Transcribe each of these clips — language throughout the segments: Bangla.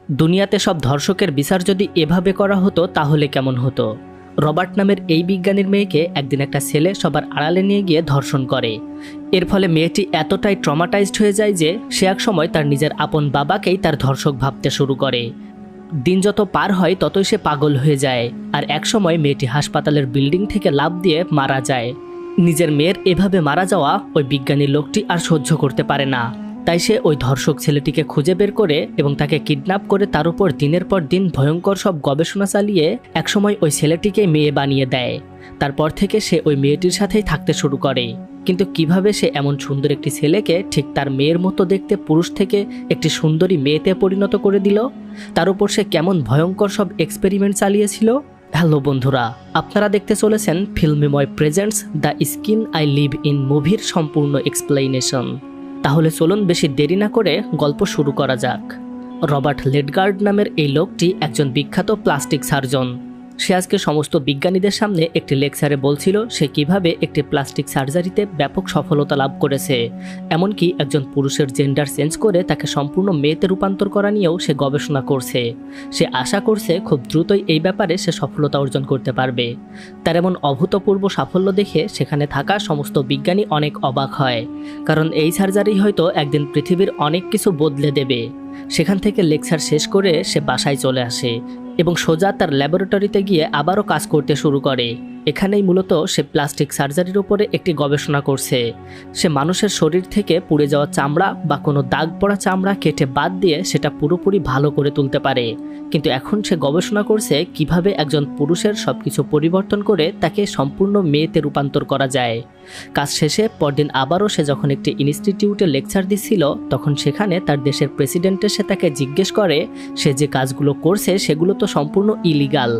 দুনিয়াতে সব ধর্ষকের বিচার যদি এভাবে করা হতো তাহলে কেমন হতো। রবার্ট নামের এই বিজ্ঞানীর মেয়েকে একদিন একটা ছেলে সবার আড়ালে নিয়ে গিয়ে ধর্ষণ করে। এর ফলে মেয়েটি এতটাই ট্রমাটাইজড হয়ে যায় যে সে এক সময় তার নিজের আপন বাবাকেই তার ধর্ষক ভাবতে শুরু করে। দিন যত পার হয় ততই সে পাগল হয়ে যায়, আর এক সময় মেয়েটি হাসপাতালের বিল্ডিং থেকে লাফ দিয়ে মারা যায়। নিজের মেয়ের এভাবে মারা যাওয়া ওই বিজ্ঞানী লোকটি আর সহ্য করতে পারে না, তাই সে ওই ধর্ষক ছেলেটিকে খুঁজে বের করে এবং তাকে কিডন্যাপ করে তার উপর দিনের পর দিন ভয়ঙ্কর সব গবেষণা চালিয়ে একসময় ওই ছেলেটিকে মেয়ে বানিয়ে দেয়। তারপর থেকে সে ওই মেয়েটির সাথেই থাকতে শুরু করে। কিন্তু কিভাবে সে এমন সুন্দর একটি ছেলেকে ঠিক তার মেয়ের মতো দেখতে পুরুষ থেকে একটি সুন্দরী মেয়েতে পরিণত করে দিল, তার উপর সে কেমন ভয়ঙ্কর সব এক্সপেরিমেন্ট চালিয়েছিল। হ্যালো বন্ধুরা, আপনারা দেখতে চলেছেন ফিল্মিময় presents the skin I live in মুভির সম্পূর্ণ এক্সপ্লেনেশন। তাহলে চলুন বেশি দেরি না করে গল্প শুরু করা যাক। রবার্ট লেডগার্ড নামের এই লোকটি একজন বিখ্যাত প্লাস্টিক সার্জন। সে আজকে সমস্ত বিজ্ঞানীদের সামনে একটি লেকচারে বলছিল সে কিভাবে একটি প্লাস্টিক সার্জারিতে ব্যাপক সফলতা লাভ করেছে। এমনকি একজন পুরুষের জেন্ডার চেঞ্জ করে তাকে সম্পূর্ণ মেয়েতে রূপান্তর করা নিয়েও সে গবেষণা করছে। সে আশা করছে খুব দ্রুতই এই ব্যাপারে সে সফলতা অর্জন করতে পারবে। তার এমন অভূতপূর্ব সাফল্য দেখে সেখানে থাকা সমস্ত বিজ্ঞানী অনেক অবাক হয়, কারণ এই সার্জারি হয়তো একদিন পৃথিবীর অনেক কিছু বদলে দেবে। সেখান থেকে লেকচার শেষ করে সে বাসায় চলে আসে এবং সোজা তার ল্যাবরেটরিতে গিয়ে আবারও কাজ করতে শুরু করে। এখানেই মূলত সে প্লাস্টিক সার্জারির উপরে একটি গবেষণা করছে। সে মানুষের শরীর থেকে পুড়ে যাওয়া চামড়া বা কোনো দাগ পড়া চামড়া কেটে বাদ দিয়ে সেটা পুরোপুরি ভালো করে তুলতে পারে। কিন্তু এখন সে গবেষণা করছে কিভাবে একজন পুরুষের সবকিছু পরিবর্তন করে তাকে সম্পূর্ণ মেয়েতে রূপান্তর করা যায়। কাজ শেষে পরদিন আবারও সে যখন একটি ইনস্টিটিউটে লেকচার দিচ্ছিল, তখন সেখানে তার দেশের প্রেসিডেন্টের সে তাকে জিজ্ঞেস করে সে যে কাজগুলো করছে সেগুলো তো সম্পূর্ণ ইলিগাল।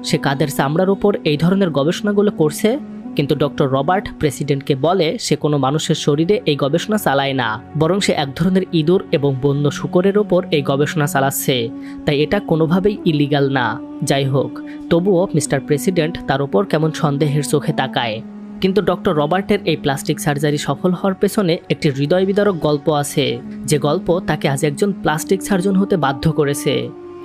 সে কাদের চামড়ার উপর এই ধরনের গবেষণাগুলো করছে। কিন্তু ডক্টর রবার্ট প্রেসিডেন্টকে বলে সে কোনো মানুষের শরীরে এই গবেষণা চালায় না, বরং সে এক ধরনের ইঁদুর এবং বন্য শূকরের ওপর এই গবেষণা চালাচ্ছে, তাই এটা কোনোভাবেই ইলিগাল না। যাই হোক, তবুও মিস্টার প্রেসিডেন্ট তার ওপর কেমন সন্দেহের চোখে তাকায়। কিন্তু ডক্টর রবার্টের এই প্লাস্টিক সার্জারি সফল হওয়ার পেছনে একটি হৃদয় বিদারক গল্প আছে, যে গল্প তাকে আজ একজন প্লাস্টিক সার্জন হতে বাধ্য করেছে।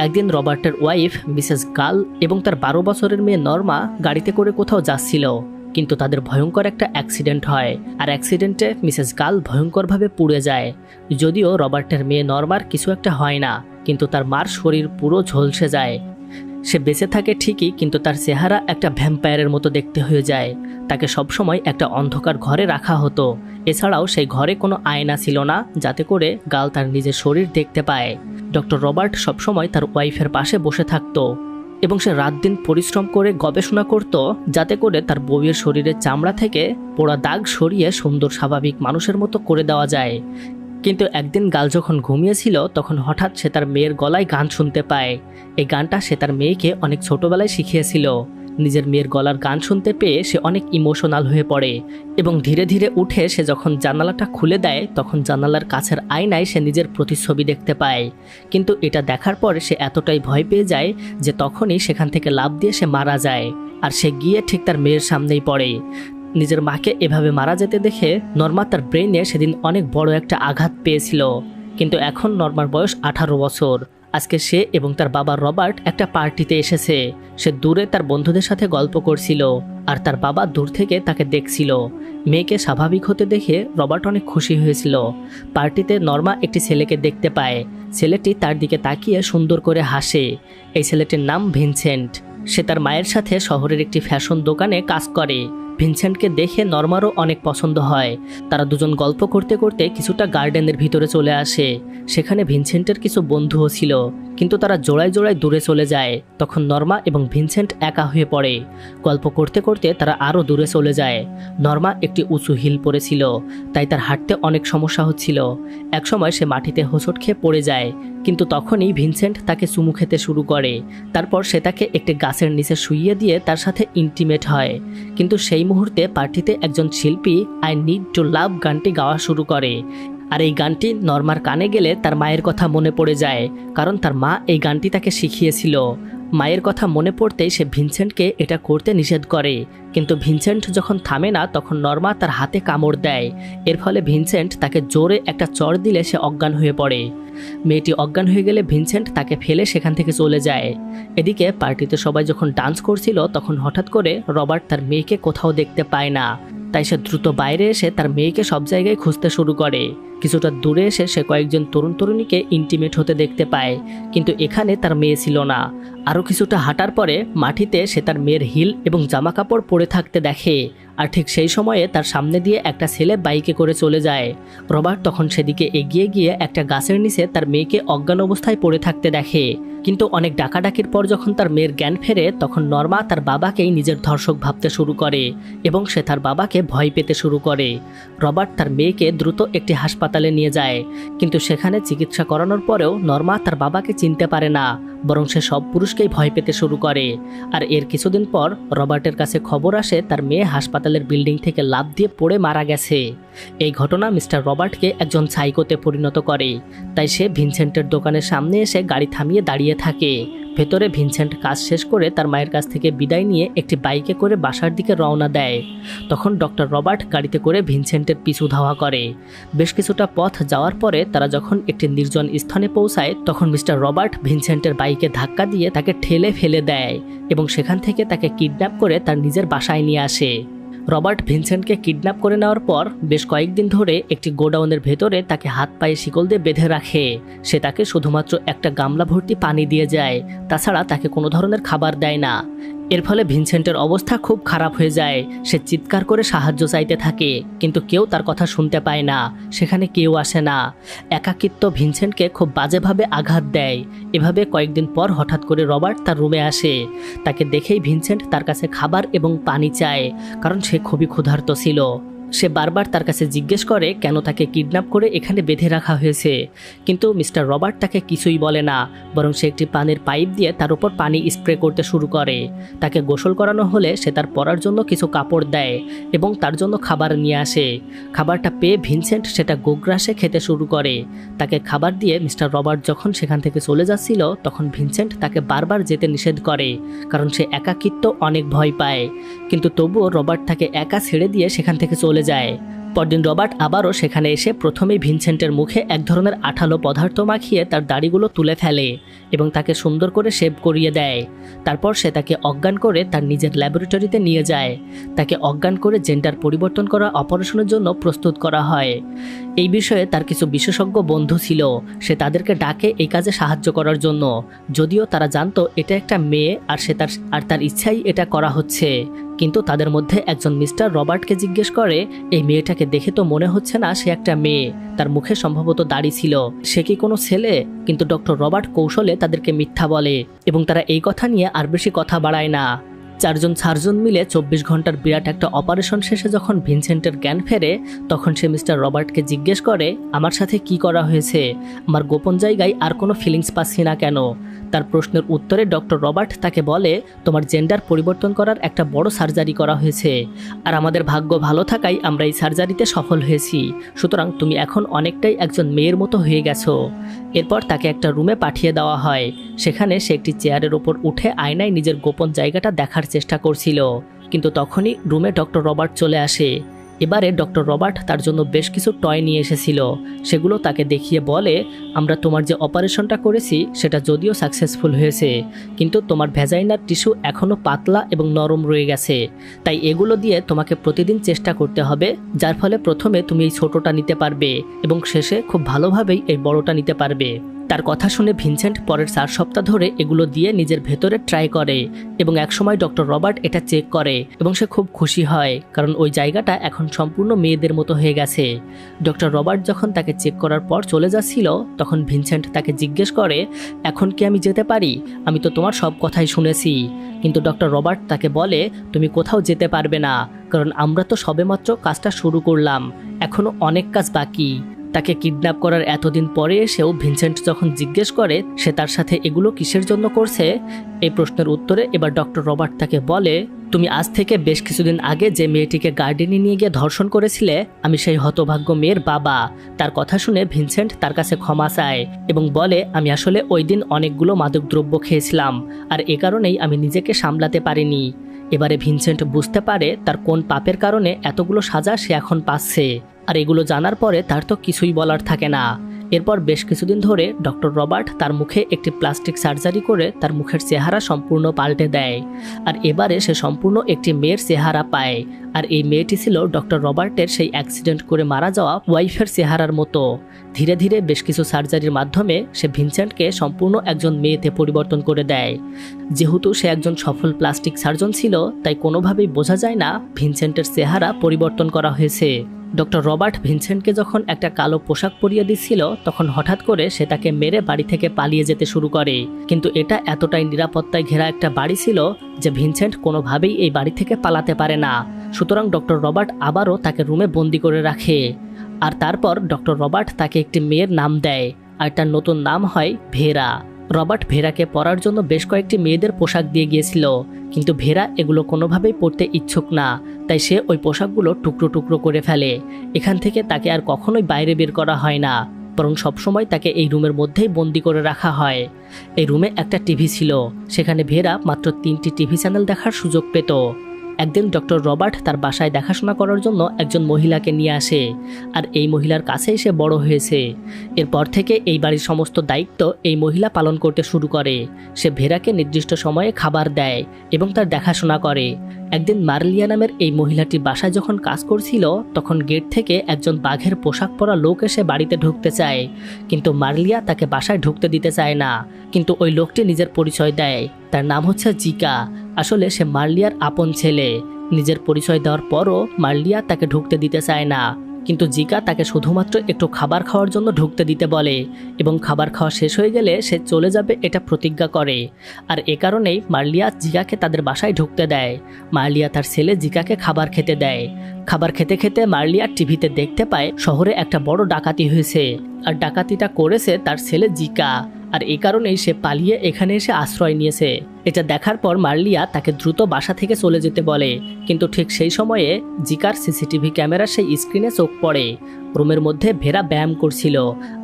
একদিন রবার্টের ওয়াইফ মিসেস গাল এবং তার 12 বছরের মেয়ে নর্মা গাড়িতে করে কোথাও যাচ্ছিল, কিন্তু তাদের ভয়ঙ্কর একটা অ্যাক্সিডেন্ট হয়, আর অ্যাক্সিডেন্টে মিসেস গাল ভয়ঙ্করভাবে পুড়ে যায়। যদিও রবার্টের মেয়ে নর্মার কিছু একটা হয় না, কিন্তু তার মার শরীর পুরো ঝলসে যায়। সে বেঁচে থাকে ঠিকই, কিন্তু তার চেহারা একটা ভ্যাম্পায়ারের মতো দেখতে হয়ে যায়। তাকে সবসময় একটা অন্ধকার ঘরে রাখা হতো। এছাড়াও সেই ঘরে কোনো আয়না ছিল না যাতে করে গাল তার নিজের শরীর দেখতে পায়। ডক্টর রবার্ট সবসময় তার ওয়াইফের পাশে বসে থাকতো এবং সে রাত দিন পরিশ্রম করে গবেষণা করত যাতে করে তার বউয়ের শরীরের চামড়া থেকে পোড়া দাগ সরিয়ে সুন্দর স্বাভাবিক মানুষের মতো করে দেওয়া যায়। কিন্তু একদিন গাল যখন ঘুমিয়েছিল তখন হঠাৎ সে তার মেয়ের গলায় গান শুনতে পায়। এই গানটা সে তার মেয়েকে অনেক ছোটবেলায় শিখিয়েছিল। নিজের মেয়ের গলার গান শুনতে পেয়ে সে অনেক ইমোশনাল হয়ে পড়ে এবং ধীরে ধীরে উঠে সে যখন জানালাটা খুলে দেয় তখন জানালার কাছের আয়নায় সে নিজের প্রতিচ্ছবি দেখতে পায়। কিন্তু এটা দেখার পর সে এতটাই ভয় পেয়ে যায় যে তখনই সেখান থেকে লাফ দিয়ে সে মারা যায়, আর সে গিয়ে ঠিক তার মেয়ের সামনেই পড়ে। নিজের মাকে এভাবে মারা যেতে দেখে নর্মা তার ব্রেইনে সেদিন অনেক বড় একটা আঘাত পেয়েছিল। কিন্তু এখন নর্মার বয়স 18 বছর। আজকে সে এবং তার বাবা রবার্ট একটা পার্টিতে এসেছে। সে দূরে তার বন্ধুদের সাথে গল্প করছিল, আর তার বাবা দূর থেকে তাকে দেখছিল। মেয়েকে স্বাভাবিক হতে দেখে রবার্ট অনেক খুশি হয়েছিল। পার্টিতে নর্মা একটি ছেলেকে দেখতে পায়। ছেলেটি তার দিকে তাকিয়ে সুন্দর করে হাসে। এই ছেলেটির নাম ভিনসেন্ট। সে তার মায়ের সাথে শহরের একটি ফ্যাশন দোকানে কাজ করে। ভিনসেন্টকে দেখে নর্মারও অনেক পছন্দ হয়। তারা দুজন গল্প করতে করতে কিছুটা গার্ডেনের ভিতরে চলে আসে। সেখানে ভিনসেন্টের কিছু বন্ধুও ছিল, কিন্তু তারা জোড়ায় জোড়ায় দূরে চলে যায়। তখন নর্মা এবং ভিনসেন্ট একা হয়ে পড়ে। গল্প করতে করতে তারা আরও দূরে চলে যায়। নর্মা একটি উঁচু হিল পরেছিল, তাই তার হাঁটতে অনেক সমস্যা হচ্ছিল। একসময় সে মাটিতে হোঁচট খেয়ে পড়ে যায়, কিন্তু তখনই ভিনসেন্ট তাকে চুমু খেতে শুরু করে। তারপর সে তাকে একটি গাছের নিচে শুইয়ে দিয়ে তার সাথে ইন্টিমেট হয়। কিন্তু সেই মুহূর্তে পার্টিতে একজন শিল্পী আই নিড টু লাভ গানটি গাওয়া শুরু করে, আর এই গানটি নর্মার কানে গেলে তার মায়ের কথা মনে পড়ে যায়, কারণ তার মা এই গানটি তাকে শিখিয়েছিল। মায়ের কথা মনে পড়তেই সে ভিনসেন্টকে এটা করতে নিষেধ করে, কিন্তু ভিনসেন্ট যখন থামে না তখন নর্মা তার হাতে কামড় দেয়। এর ফলে ভিনসেন্ট তাকে জোরে একটা চড় দিলে সে অজ্ঞান হয়ে পড়ে। মেয়েটি অজ্ঞান হয়ে গেলে ভিনসেন্ট তাকে ফেলে সেখান থেকে চলে যায়। এদিকে পার্টিতে সবাই যখন ডান্স করছিল তখন হঠাৎ করে রবার্ট তার মেয়েকে কোথাও দেখতে পায় না। তাই সে দ্রুত বাইরে এসে তার মেয়েকে সব জায়গায় খুঁজতে শুরু করে। কিছুটা দূরে এসে সে কয়েকজন তরুণ তরুণীকে ইন্টিমেট হতে দেখতে পায়, কিন্তু এখানে তার মেয়ে ছিল না। আরও কিছুটা হাঁটার পরে মাটিতে সে তার মেয়ের হিল এবং জামা কাপড় পরে থাকতে দেখে, আর ঠিক সেই সময়ে তার সামনে দিয়ে একটা ছেলে বাইকে করে চলে যায়। রবার্ট তখন সেদিকে এগিয়ে গিয়ে একটা গাছের নিচে তার মেয়েকে অজ্ঞান অবস্থায় পড়ে থাকতে দেখে, কিন্তু অনেক ডাকাডাকির পর যখন তার মেয়ের জ্ঞান ফেরে তখন নর্মা তার বাবাকেই নিজের ধর্ষক ভাবতে শুরু করে এবং সে তার বাবাকে ভয় পেতে শুরু করে। রবার্ট তার মেয়েকে দ্রুত একটি হাসপাতালে নিয়ে যায়, কিন্তু সেখানে চিকিৎসা করানোর পরেও নর্মা তার বাবাকে চিনতে পারে না, বরং সে সব পুরুষকেই ভয় পেতে শুরু করে। আর এর কিছুদিন পর রবার্টের কাছে খবর আসে তার মেয়ে হাসপাতালের বিল্ডিং থেকে লাফ দিয়ে পড়ে মারা গেছে। এই ঘটনা মিস্টার রবার্টকে একজন সাইকোতে পরিণত করে। তাই সে ভিনসেন্টের দোকানের সামনে এসে গাড়ি থামিয়ে দাঁড়িয়ে থাকে। ভেতরে ভিনসেন্ট কাজ শেষ করে তার মায়ের কাছ থেকে বিদায় নিয়ে একটি বাইকে করে বাসার দিকে রওনা দেয়। তখন ডক্টর রবার্ট গাড়িতে করে ভিনসেন্টের পিছু ধাওয়া করে। বেশ কিছুটা পথ যাওয়ার পরে তারা যখন একটি নির্জন স্থানে পৌঁছায় তখন মিস্টার রবার্ট ভিনসেন্টের বাইকে ধাক্কা দিয়ে তাকে ঠেলে ফেলে দেয় এবং সেখান থেকে তাকে কিডন্যাপ করে তার নিজের বাসায় নিয়ে আসে। রবার্ট ভিনসেন্টকে কিডন্যাপ করে নেওয়ার পর বেশ কয়েকদিন ধরে একটি গোডাউনের ভেতরে তাকে হাত পায়ে শিকল দিয়ে বেঁধে রাখে। সে তাকে শুধুমাত্র একটা গামলা ভর্তি পানি দিয়ে যায়, তাছাড়া তাকে কোনো ধরনের খাবার দেয় না। এর ফলে ভিনসেন্টের অবস্থা খুব খারাপ হয়ে যায়। সে চিৎকার করে সাহায্য চাইতে থাকে, কিন্তু কেউ তার কথা শুনতে পায় না। সেখানে কেউ আসে না। একাকিত্ব ভিনসেন্টকে খুব বাজেভাবে আঘাত দেয়। এভাবে কয়েকদিন পর হঠাৎ করে রবার্ট তার রুমে আসে। তাকে দেখেই ভিনসেন্ট তার কাছে খাবার এবং পানি চায়, কারণ সে খুবই ক্ষুধার্ত ছিল। সে বারবার তার কাছে জিজ্ঞেস করে কেন তাকে কিডন্যাপ করে এখানে বেঁধে রাখা হয়েছে, কিন্তু মিস্টার রবার্ট তাকে কিছুই বলে না, বরং সে একটি পানির পাইপ দিয়ে তার উপর পানি স্প্রে করতে শুরু করে। তাকে গোসল করানো হলে সে তার পরার জন্য কিছু কাপড় দেয় এবং তার জন্য খাবার নিয়ে আসে। খাবারটা পেয়ে ভিনসেন্ট সেটা গোগ্রাসে খেতে শুরু করে। তাকে খাবার দিয়ে মিস্টার রবার্ট যখন সেখান থেকে চলে যাচ্ছিল তখন ভিনসেন্ট তাকে বারবার যেতে নিষেধ করে, কারণ সে একাকিত্ব অনেক ভয় পায়। কিন্তু তবুও রবার্ট তাকে একা ছেড়ে দিয়ে সেখান থেকে চলে যায়। পরদিন রবার্ট আবারও সেখানে এসে প্রথমেই ভিনসেন্টের মুখে এক ধরনের আঠালো পদার্থ মাখিয়ে তার দাড়িগুলো তুলে ফেলে এবং তাকে সুন্দর করে শেভ করিয়ে দেয়। তারপর সে তাকে অজ্ঞান করে তার নিজের ল্যাবরেটরিতে নিয়ে যায়। তাকে অজ্ঞান করে জেন্ডার পরিবর্তন করা অপারেশনের জন্য প্রস্তুত করা হয়। এই বিষয়ে তার কিছু বিশেষজ্ঞ বন্ধু ছিল। সে তাদেরকে ডাকে এই কাজে সাহায্য করার জন্য, যদিও তারা জানতো এটা একটা মেয়ে আর তার ইচ্ছাই এটা করা হচ্ছে। কিন্তু তাদের মধ্যে একজন মিস্টার রবার্টকে জিজ্ঞেস করে, এই মেয়েটাকে দেখে তো মনে হচ্ছে না সে একটা মেয়ে, তার মুখে সম্ভবত দাড়ি ছিল, সে কি কোনো ছেলে? কিন্তু ডক্টর রবার্ট কৌশলে তাদেরকে মিথ্যা বলে এবং তারা এই কথা নিয়ে আর বেশি কথা বাড়ায় না। চারজন সার্জন মিলে 24 ঘন্টার বিরাট একটা অপারেশন শেষে যখন ভিনসেন্টের জ্ঞান ফেরে তখন সে মিস্টার রবার্টকে জিজ্ঞেস করে, আমার সাথে কি করা হয়েছে? আমার গোপন জায়গায় আর কোনো ফিলিংস পাচ্ছি না কেন? তার প্রশ্নের উত্তরে ডক্টর রবার্ট তাকে বলে, তোমার জেন্ডার পরিবর্তন করার একটা বড় সার্জারি করা হয়েছে, আর আমাদের ভাগ্য ভালো থাকায় আমরা এই সার্জারিতে সফল হয়েছি, সুতরাং তুমি এখন অনেকটাই একজন মেয়ের মতো হয়ে গেছো। এরপর তাকে একটা রুমে পাঠিয়ে দেওয়া হয়। সেখানে সে একটি চেয়ারের ওপর উঠে আয়নায় নিজের গোপন জায়গাটা দেখার চেষ্টা করছিল, কিন্তু তখনই রুমে ডক্টর রবার্ট চলে আসে। এবারে ডক্টর রবার্ট তার জন্য বেশ কিছু টয় নিয়ে এসেছিল। সেগুলো তাকে দেখিয়ে বলে, আমরা তোমার যে অপারেশনটা করেছি সেটা যদিও সাকসেসফুল হয়েছে, কিন্তু তোমার ভ্যাজাইনার টিস্যু এখনও পাতলা এবং নরম রয়ে গেছে। তাই এগুলো দিয়ে তোমাকে প্রতিদিন চেষ্টা করতে হবে, যার ফলে প্রথমে তুমি এই ছোটটা নিতে পারবে এবং শেষে খুব ভালোভাবেই এই বড়টা নিতে পারবে। তার কথা শুনে ভিনসেন্ট পরের 4 সপ্তাহ ধরে এগুলো দিয়ে নিজের ভেতরে ট্রাই করে এবং একসময় ডক্টর রবার্ট এটা চেক করে এবং সে খুব খুশি হয়, কারণ ওই জায়গাটা এখন সম্পূর্ণ মেয়েদের মতো হয়ে গেছে। ডক্টর রবার্ট যখন তাকে চেক করার পর চলে যাচ্ছিল তখন ভিনসেন্ট তাকে জিজ্ঞেস করে, এখন কি আমি যেতে পারি? আমি তো তোমার সব কথাই শুনেছি। কিন্তু ডক্টর রবার্ট তাকে বলে, তুমি কোথাও যেতে পারবে না, কারণ আমরা তো সবেমাত্র কাজটা শুরু করলাম, এখনও অনেক কাজ বাকি। তাকে কিডন্যাপ করার এতদিন পরে এসেও ভিনসেন্ট যখন জিজ্ঞেস করে সে তার সাথে এগুলো কিসের জন্য করছে, এই প্রশ্নের উত্তরে এবার ডক্টর রবার্ট তাকে বলে, তুমি আজ থেকে বেশ কিছুদিন আগে যে মেয়েটিকে গার্ডেনে নিয়ে গিয়ে ধর্ষণ করেছিলে, আমি সেই হতভাগ্য মেয়ের বাবা। তার কথা শুনে ভিনসেন্ট তার কাছে ক্ষমা চায় এবং বলে, আমি আসলে ওই দিন অনেকগুলো মাদকদ্রব্য খেয়েছিলাম আর এ কারণেই আমি নিজেকে সামলাতে পারিনি। এবারে ভিনসেন্ট বুঝতে পারে তার কোন পাপের কারণে এতগুলো সাজা সে এখন পাচ্ছে, আর এগুলো জানার পরে তার তো কিছুই বলার থাকে না। এরপর বেশ কিছুদিন ধরে ডক্টর রবার্ট তার মুখে একটি প্লাস্টিক সার্জারি করে তার মুখের চেহারা সম্পূর্ণ পাল্টে দেয়, আর এবারে সে সম্পূর্ণ একটি মেয়ের চেহারা পায়। আর এই মেয়েটি ছিল ডক্টর রবার্টের সেই অ্যাক্সিডেন্ট করে মারা যাওয়া ওয়াইফের চেহারার মতো। ধীরে ধীরে বেশ কিছু সার্জারির মাধ্যমে সে ভিনসেন্টকে সম্পূর্ণ একজন মেয়েতে পরিবর্তন করে দেয়। যেহেতু সে একজন সফল প্লাস্টিক সার্জন ছিল, তাই কোনোভাবেই বোঝা যায় না ভিনসেন্টের চেহারা পরিবর্তন করা হয়েছে। ডক্টর রবার্ট ভিনসেন্টকে যখন একটা কালো পোশাক পরিয়ে দিচ্ছিল, তখন হঠাৎ করে সে তাকে মেরে বাড়ি থেকে পালিয়ে যেতে শুরু করে। কিন্তু এটা এতটাই নিরাপত্তায় ঘেরা একটা বাড়ি ছিল যে ভিনসেন্ট কোনোভাবেই এই বাড়ি থেকে পালাতে পারে না। সুতরাং ডক্টর রবার্ট আবারও তাকে রুমে বন্দি করে রাখে। আর তারপর ডক্টর রবার্ট তাকে একটি মেয়ের নাম দেয়, আর তার নতুন নাম হয় ভেরা। রবার্ট ভেরাকে পরার জন্য বেশ কয়েকটি মেয়েদের পোশাক দিয়ে গিয়েছিল, কিন্তু ভেরা এগুলো কোনোভাবেই পরতে ইচ্ছুক না, তাই সে ওই পোশাকগুলো টুকরো টুকরো করে ফেলে। এখান থেকে তাকে আর কখনোই বাইরে বের করা হয় না, বরং সবসময় তাকে এই রুমের মধ্যেই বন্দি করে রাখা হয়। এই রুমে একটা টিভি ছিল, সেখানে ভেরা মাত্র 3টি টিভি চ্যানেল দেখার সুযোগ পেত। একদিন ডক্টর রবার্ট তার বাসায় দেখাশোনা করার জন্য একজন মহিলাকে নিয়ে আসে, আর এই মহিলার কাছেই সে বড় হয়েছে। এরপর থেকে এই বাড়ির সমস্ত দায়িত্ব এই মহিলা পালন করতে শুরু করে। সে ভেরাকে নির্দিষ্ট সময়ে খাবার দেয় এবং তার দেখাশোনা করে। একদিন মার্লিয়া নামের এই মহিলাটি বাসায় যখন কাজ করছিল, তখন গেট থেকে একজন বাঘের পোশাক পরা লোক এসে বাড়িতে ঢুকতে চায়, কিন্তু মার্লিয়া তাকে বাসায় ঢুকতে দিতে চায় না। কিন্তু ওই লোকটি নিজের পরিচয় দেয়, তার নাম হচ্ছে জিকা। আসলে সে মার্লিয়ার আপন ছেলে। নিজের পরিচয় দেওয়ার পরও মার্লিয়া তাকে ঢুকতে দিতে চায় না, কিন্তু জিকা তাকে শুধুমাত্র একটু খাবার খাওয়ার জন্য ঢুকতে দিতে বলে এবং খাবার খাওয়া শেষ হয়ে গেলে সে চলে যাবে এটা প্রতিজ্ঞা করে। আর এ কারণেই মার্লিয়া জিকাকে তাদের বাসায় ঢুকতে দেয়। মার্লিয়া তার ছেলে জিকাকে খাবার খেতে দেয়। খাবার খেতে খেতে মার্লিয়া টিভিতে দেখতে পায় শহরে একটা বড় ডাকাতি হয়েছে, আর ডাকাতিটা করেছে তার ছেলে জিকা। আর এই কারণেই সে পালিয়ে এখানে এসে আশ্রয় নিয়েছে। এটা দেখার পর মার্লিয়া তাকে দ্রুত বাসা থেকে চলে যেতে বলে, কিন্তু ঠিক সেই সময়ে জিকার সিসিটিভি ক্যামেরার সেই স্ক্রিনে চোখ পড়ে। রুমের মধ্যে ভেরা ব্যায়াম করছিল,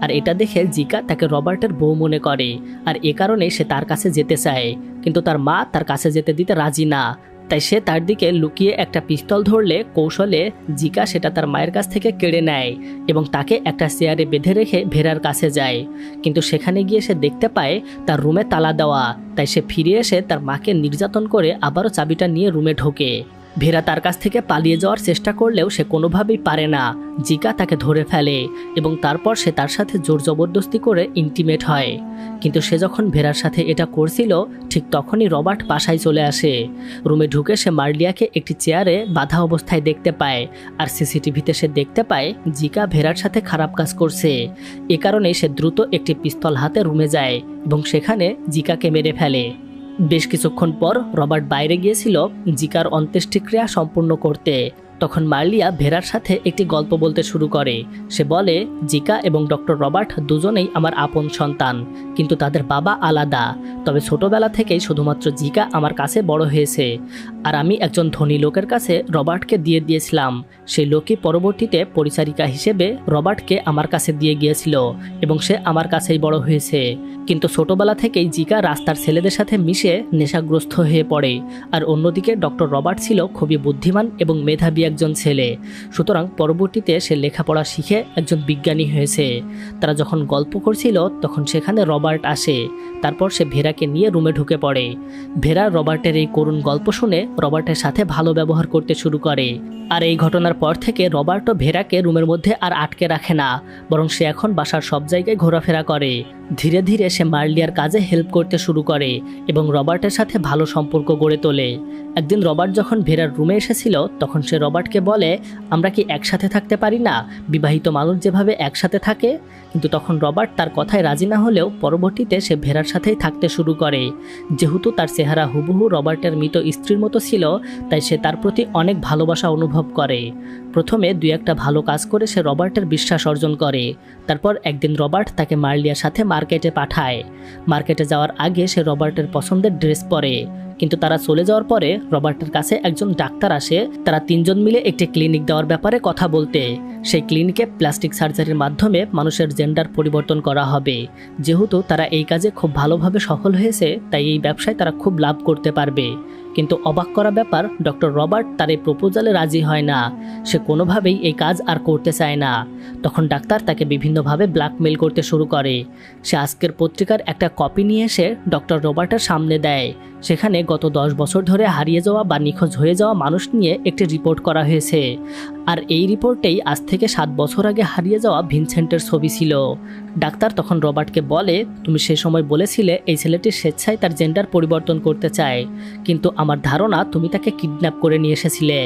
আর এটা দেখে জিকা তাকে রবার্টের বউ মনে করে, আর এ কারণে সে তার কাছে যেতে চায়, কিন্তু তার মা তার কাছে যেতে দিতে রাজি না। তাই সে তার দিকে লুকিয়ে একটা পিস্তল ধরলে কৌশলে জিকা সেটা তার মায়ের কাছ থেকে কেড়ে নেয় এবং তাকে একটা চেয়ারে বেঁধে রেখে ভেরার কাছে যায়। কিন্তু সেখানে গিয়ে সে দেখতে পায় তার রুমে তালা দেওয়া, তাই সে ফিরে এসে তার মাকে নির্যাতন করে আবারও চাবিটা নিয়ে রুমে ঢোকে। ভেরা তার কাছ থেকে পালিয়ে যাওয়ার চেষ্টা করলেও সে কোনোভাবেই পারে না। জিকা তাকে ধরে ফেলে এবং তারপর সে তার সাথে জোর জবরদস্তি করে ইন্টিমেট হয়। কিন্তু সে যখন ভেরার সাথে এটা করছিল, ঠিক তখনই রবার্ট বাসায় চলে আসে। রুমে ঢুকে সে মার্লিয়াকে একটি চেয়ারে বাঁধা অবস্থায় দেখতে পায়, আর সিসিটিভিতে সে দেখতে পায় জিকা ভেরার সাথে খারাপ কাজ করছে। এ কারণে সে দ্রুত একটি পিস্তল হাতে রুমে যায় এবং সেখানে জিকাকে মেরে ফেলে। বেশ কিছুক্ষণ পর রবার্ট বাইরে গিয়েছিল জিকার অন্ত্যেষ্টিক্রিয়া সম্পূর্ণ করতে। তখন মার্লিয়া ভেরার সাথে একটি গল্প বলতে শুরু করে। সে বলে, জিকা এবং ডক্টর রবার্ট দুজনেই আমার আপন সন্তান, কিন্তু তাদের বাবা আলাদা। তবে ছোটবেলা থেকেই শুধুমাত্র জিকা আমার কাছে বড় হয়েছে, আর আমি একজন ধনী লোকের কাছে রবার্টকে দিয়ে দিয়েছিলাম। সেই লোকই পরবর্তীতে পরিচারিকা হিসেবে রবার্টকে আমার কাছে দিয়ে গিয়েছিল এবং সে আমার কাছেই বড় হয়েছে। কিন্তু ছোটবেলা থেকেই জিকা রাস্তার ছেলেদের সাথে মিশে নেশাগ্রস্ত হয়ে পড়ে, আর অন্যদিকে ডক্টর রবার্ট ছিল খুবই বুদ্ধিমান এবং মেধাবী একজন ছেলে। সুতরাং পরবর্তীতে সে লেখাপড়া শিখে একজন বিজ্ঞানী হয়েছে। তারা যখন গল্প করছিল তখন সেখানে রবার্ট আসে। তারপর সে ভেরাকে নিয়ে রুমে ঢুকে পড়ে। ভেরা রবার্টের এই করুণ গল্প শুনে রবার্টের সাথে ভালো ব্যবহার করতে শুরু করে। আর এই ঘটনার পর থেকে রবার্টও ভেরাকে রুমের মধ্যে আর আটকে রাখে না, বরং সে এখন বাসার সব জায়গায় ঘোরাফেরা করে। ধীরে ধীরে সে মার্লিয়ার কাজে হেল্প করতে শুরু করে এবং রবার্টের সাথে ভালো সম্পর্ক গড়ে তোলে। একদিন রবার্ট যখন ভেরার রুমে এসেছিল, তখন সে রবার্ট রবার্টকে বলে, আমরা কি একসাথে থাকতে পারি না, বিবাহিত মানুষ যেভাবে একসাথে থাকে? কিন্তু তখন রবার্ট তার কথায় রাজি না হলেও পরবর্তীতে সে ভেরার সাথেই থাকতে শুরু করে। যেহেতু তার চেহারা হুবহু রবার্টের মৃত স্ত্রীর মতো ছিল, তাই সে তার প্রতি অনেক ভালোবাসা অনুভব করে। প্রথমে দুই একটা ভালো কাজ করে সে রবার্টের বিশ্বাস অর্জন করে। তারপর একদিন রবার্ট তাকে মার্লিয়ার সাথে মার্কেটে পাঠায়। মার্কেটে যাওয়ার আগে সে রবার্টের পছন্দের ড্রেস পরে, কিন্তু তারা চলে যাওয়ার পরে রবার্টের কাছে একজন ডাক্তার আসে। তারা তিনজন মিলে একটি ক্লিনিক দেওয়ার ব্যাপারে কথা বলতে। সেই ক্লিনিকে প্লাস্টিক সার্জারির মাধ্যমে মানুষের জেন্ডার পরিবর্তন করা হবে। যেহেতু তারা এই কাজে খুব ভালোভাবে সফল হয়েছে, তাই এই ব্যবসায় তারা খুব লাভ করতে পারবে। কিন্তু অবাক করা ব্যাপার, ডক্টর রবার্ট তার এই প্রপোজালে রাজি হয় না। সে কোনোভাবেই এই কাজ আর করতে চায় না। তখন ডাক্তার তাকে বিভিন্নভাবে ব্ল্যাকমেল করতে শুরু করে। সে আজকের পত্রিকার একটা কপি নিয়ে এসে ডক্টর রবার্টের সামনে দেয়। সেখানে গত 10 বছর ধরে হারিয়ে যাওয়া বা নিখোঁজ হয়ে যাওয়া মানুষ নিয়ে একটি রিপোর্ট করা হয়েছে। আর এই রিপোর্টেই আজ থেকে 7 বছর আগে হারিয়ে যাওয়া ভিনসেন্টের ছবি ছিল। ডাক্তার তখন রবার্টকে বলে, তুমি সে সময় বলেছিলে এই ছেলেটি স্বেচ্ছায় তার জেন্ডার পরিবর্তন করতে চায়, কিন্তু আমার ধারণা তুমি তাকে কিডন্যাপ করে নিয়ে এসেছিলে।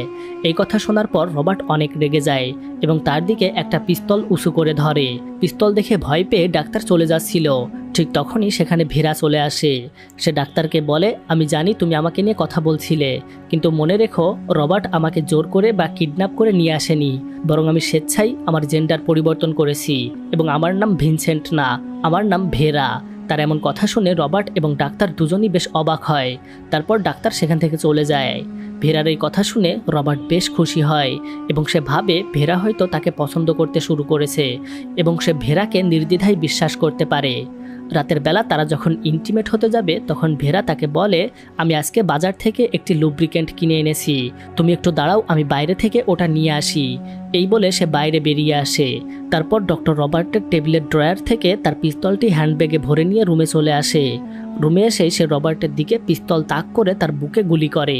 এই কথা শোনার পর রবার্ট অনেক রেগে যায় এবং তার দিকে একটা পিস্তল উঁচু করে ধরে। পিস্তল দেখে ভয় পেয়ে ডাক্তার চলে যাচ্ছিল। ঠিক তখনই সেখানে ভেরা চলে আসে। সে ডাক্তারকে বলে, আমি জানি তুমি আমাকে নিয়ে কথা বলছিলে, কিন্তু মনে রেখো রবার্ট আমাকে জোর করে বা কিডন্যাপ করে নিয়ে আসেনি, বরং আমি স্বেচ্ছায় আমার জেন্ডার পরিবর্তন করেছি এবং আমার নাম ভিনসেন্ট না, আমার নাম ভেরা। তার এমন কথা শুনে রবার্ট এবং ডাক্তার দুজনই বেশ অবাক হয়। তারপর ডাক্তার সেখান থেকে চলে যায়। ভেরার এই কথা শুনে রবার্ট বেশ খুশি হয় এবং সে ভাবে ভেরা হয়তো তাকে পছন্দ করতে শুরু করেছে এবং সে ভেরাকে নির্দ্বিধায় বিশ্বাস করতে পারে। রাতের বেলা তারা যখন ইন্টিমেট হতে যাবে, তখন ভেরা তাকে বলে, আমি আজকে বাজার থেকে একটি লুব্রিকেন্ট কিনে এনেছি, তুমি একটু দাঁড়াও, আমি বাইরে থেকে ওটা নিয়ে আসি। এই বলে সে বাইরে বেরিয়ে আসে। তারপর ডক্টর রবার্টের টেবিলের ড্রয়ার থেকে তার পিস্তলটি হ্যান্ডব্যাগে ভরে নিয়ে রুমে চলে আসে। রুমে এসে সে রবার্টের দিকে পিস্তল তাক করে তার বুকে গুলি করে।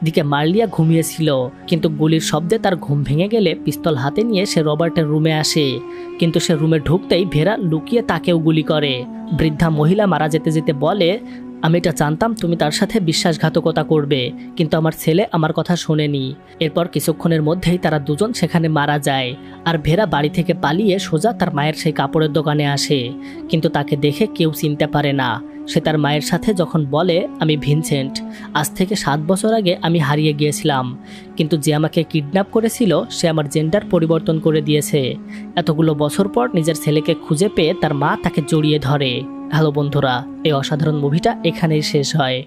দিকে মার্লিয়া ঘুমিয়েছিল, কিন্তু গুলির শব্দে তার ঘুম ভেঙে গেলে পিস্তল হাতে নিয়ে সে রবার্টের রুমে আসে। কিন্তু সে রুমে ঢুকতেই ভেরা লুকিয়ে তাকেও গুলি করে। বৃদ্ধা মহিলা মারা যেতে যেতে বলে, আমি এটা জানতাম তুমি তার সাথে বিশ্বাসঘাতকতা করবে, কিন্তু আমার ছেলে আমার কথা শোনেনি। এরপর কিছুক্ষণের মধ্যেই তারা দুজন সেখানে মারা যায়। আর ভেরা বাড়ি থেকে পালিয়ে সোজা তার মায়ের সেই কাপড়ের দোকানে আসে, কিন্তু তাকে দেখে কেউ চিনতে পারে না। সে তার মায়ের সাথে যখন বলে, আমি ভিনসেন্ট, আজ থেকে 7 বছর আগে আমি হারিয়ে গিয়েছিলাম, কিন্তু যে আমাকে কিডন্যাপ করেছিল সে আমার জেন্ডার পরিবর্তন করে দিয়েছে। এতগুলো বছর পর নিজের ছেলেকে খুঁজে পেয়ে তার মা তাকে জড়িয়ে ধরে। হ্যালো বন্ধুরা, এই অসাধারণ মুভিটা এখানেই শেষ হয়।